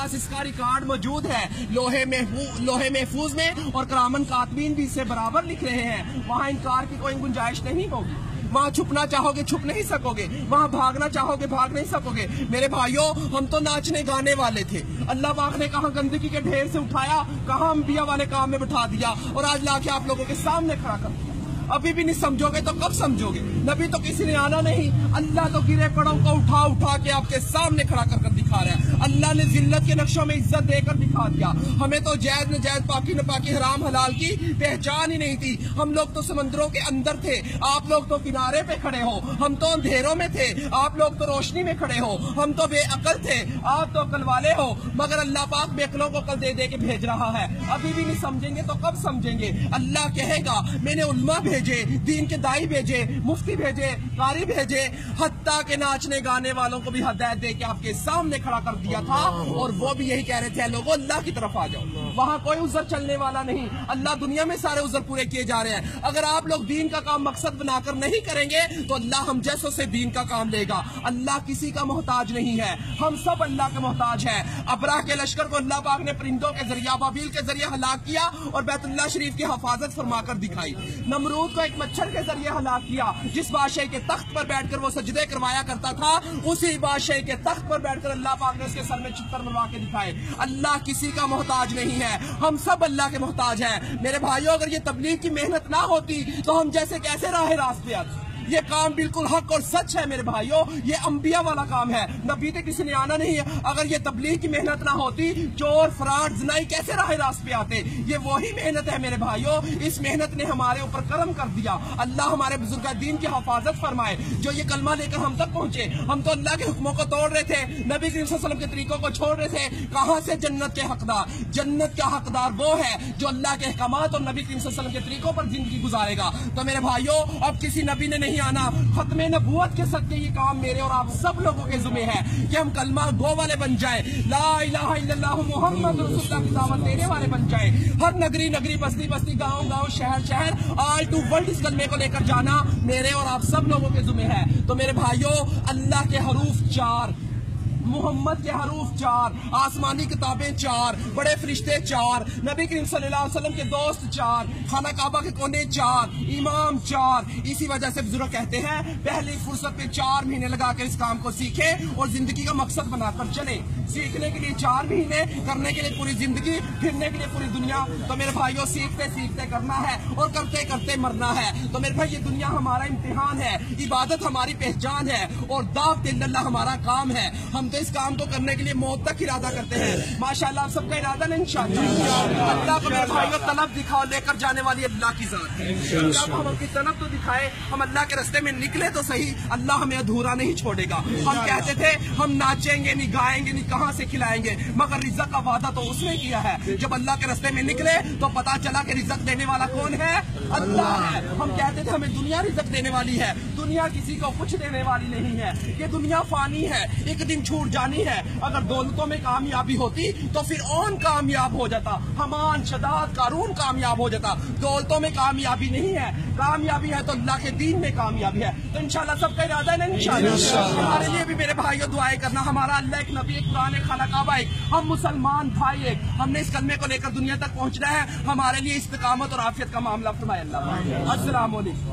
पास इसका रिकॉर्ड मौजूद है, लोहे महफूज में, और करामन कातबीन भी इससे बराबर लिख रहे हैं। वहाँ इनकार की कोई गुंजाइश नहीं होगी। वहाँ छुपना चाहोगे छुप नहीं सकोगे, वहाँ भागना चाहोगे भाग नहीं सकोगे। मेरे भाइयों, हम तो नाचने गाने वाले थे, अल्लाह पाक ने कहाँ गंदगी के ढेर से उठाया, कहाँ अंबिया वाले काम में बिठा दिया, और आज लाके आप लोगों के सामने खड़ा कर दिया। अभी भी नहीं समझोगे तो कब समझोगे? नबी तो किसी ने आना नहीं, अल्लाह तो गिरे पड़ों को उठा उठा के आपके सामने खड़ा कर दिखा रहा है। अल्लाह ने जिल्लत के नक्शों में इज्जत देकर दिखा दिया। हमें तो जायज नजायज, पाकी न पाकी, हराम हलाल की पहचान ही नहीं थी। हम लोग तो समंदरों के अंदर थे, आप लोग तो किनारे पे खड़े हो। हम तो अंधेरों में थे, आप लोग तो रोशनी में खड़े हो। हम तो बेअकल थे, आप तो अकल वाले हो। मगर अल्लाह पाक बेअकलों को अकल दे दे के भेज रहा है। अभी भी नहीं समझेंगे तो कब समझेंगे? अल्लाह कहेगा मैंने उल्मा भेजे, दीन के दाई भेजे, मुफ्ती भेजे, कारी भेजे, हत्ता के नाचने गाने वालों को भी हदायत दे के आपके सामने खड़ा कर दिया था। और वो भी यही कह रहे थे, लोगों अल्लाह की तरफ आ जाओ। वहाँ कोई उज़र चलने वाला नहीं, अल्लाह दुनिया में सारे उज़र पूरे किए जा रहे हैं। अगर आप लोग दीन का काम मकसद बनाकर नहीं करेंगे तो अल्लाह हम जैसों से दीन का काम लेगा। अल्लाह किसी का मोहताज नहीं है, हम सब अल्लाह के मोहताज हैं। अबरा के लश्कर को अल्लाह पाक ने परिंदों के जरिए, अबाबील के जरिए हलाक किया और बैतुल्लाह शरीफ की हिफाजत फरमाकर दिखाई। नमरूद को एक मच्छर के जरिए हलाक किया, जिस बादशाह के तख्त पर बैठकर वो सजदे करवाया करता था, उसी बादशाह के तख्त पर बैठकर अल्लाह पाक ने उसके सर में चित्तर मरवा के दिखाए। अल्लाह किसी का मोहताज नहीं है, हम सब अल्लाह के मोहताज हैं। मेरे भाइयों, अगर ये तबलीग की मेहनत ना होती तो हम जैसे कैसे राह रास्ते आते? ये काम बिल्कुल हक और सच है मेरे भाइयों, ये अंबिया वाला काम है, नबी तक किसी ने आना नहीं है। अगर ये तबलीग की मेहनत ना होती, चोर फराड ज़नाई कैसे राह रास्ते पे आते? ये वही मेहनत है मेरे भाइयों, इस मेहनत ने हमारे ऊपर करम कर दिया। अल्लाह हमारे बुजुर्ग दीन की हिफाजत फरमाए, जो ये कलमा लेकर हम तक पहुंचे। हम तो अल्लाह के हुक्मों को तोड़ रहे थे, नबी करीम सल्लल्लाहु अलैहि वसल्लम के तरीकों को छोड़ रहे थे। कहाँ से जन्नत के हकदार? जन्नत का हकदार वो है जो अल्लाह के अहकामात और नबी करीम सल्लल्लाहु अलैहि वसल्लम के तरीकों पर जिंदगी गुजारेगा। तो मेरे भाइयों, अब किसी नबी ने नहीं आना, खत्मे नबूवत के सदके ये काम मेरे और आप सब लोगों के जिम्मे है कि हम कलमा गो वाले बन जाए, ला इलाहा इल्लल्लाह मुहम्मद रसूलुल्लाह की दावत देने वाले बन जाए। हर नगरी नगरी, बस्ती बस्ती, गांव गांव, शहर शहर, ऑल टू वर्ल्ड इस कलमे को लेकर जाना मेरे और आप सब लोगों के जिम्मे है। तो मेरे भाइयों, अल्लाह के हरूफ 4, मुहम्मद के हरूफ 4, आसमानी किताबें 4, बड़े फरिश्ते 4, नबी करीम सल्लल्लाहु अलैहि वसल्लम के दोस्त 4, खाना काबा के कोने 4, इमाम 4। इसी वजह से बुजुर्ग कहते हैं पहली फुर्सत में 4 महीने लगाकर इस काम को सीखे और जिंदगी का मकसद बनाकर चले। सीखने के लिए 4 महीने, करने के लिए पूरी जिंदगी, फिरने के लिए पूरी दुनिया। तो मेरे भाइयों, सीखते सीखते करना है और करते करते मरना है। तो मेरे भाई, ये दुनिया हमारा इम्तिहान है, इबादत हमारी पहचान है और दावत इल्लल्लाह हमारा काम है। हम तो इस काम को करने के लिए मौत तक इरादा करते हैं। माशाअल्लाह, आप सबका इरादा नहीं इंशाअल्लाह। अल्लाह को मेरे भाइयों तलब दिखाओ, लेकर जाने वाली अल्लाह की जात है। जब हम अपनी तलब तो दिखाए, हम अल्लाह के रास्ते में निकले तो सही, अल्लाह हमें अधूरा नहीं छोड़ेगा। हम कहते थे हम नाचेंगे नहीं, गाएंगे नहीं, कहाँ से खिलाएंगे, मगर रिज़्क़ का वादा तो उसने किया है। जब अल्लाह के रास्ते में निकले तो पता चला कि रिज़्क़ देने वाला कौन है? अल्लाह है। हम कहते थे हमें दुनिया रिज़्क़ देने वाली है, दुनिया किसी को कुछ देने वाली नहीं है। ये दुनिया फानी है, एक दिन छूट जानी है। अगर दौलतों में कामयाबी होती तो फिर और कामयाब हो जाता, हमान शदाद कारून कामयाब हो जाता। दौलतों में कामयाबी नहीं है, कामयाबी है तो अल्लाह के दीन में कामयाबी है। तो इंशाल्लाह सबका इरादा है ना? इंशाल्लाह हमारे लिए भी मेरे भाइयों दुआएं करना। हमारा अल्लाह एक, नबी एक, कुरान एक, खाना काबा एक, हम मुसलमान भाई एक। हमने इस कलमे को लेकर दुनिया तक पहुंचना है। हमारे लिए इस्तिकामत और आफियत का मामला फरमाए अल्लाह। अस्सलाम वालेकुम।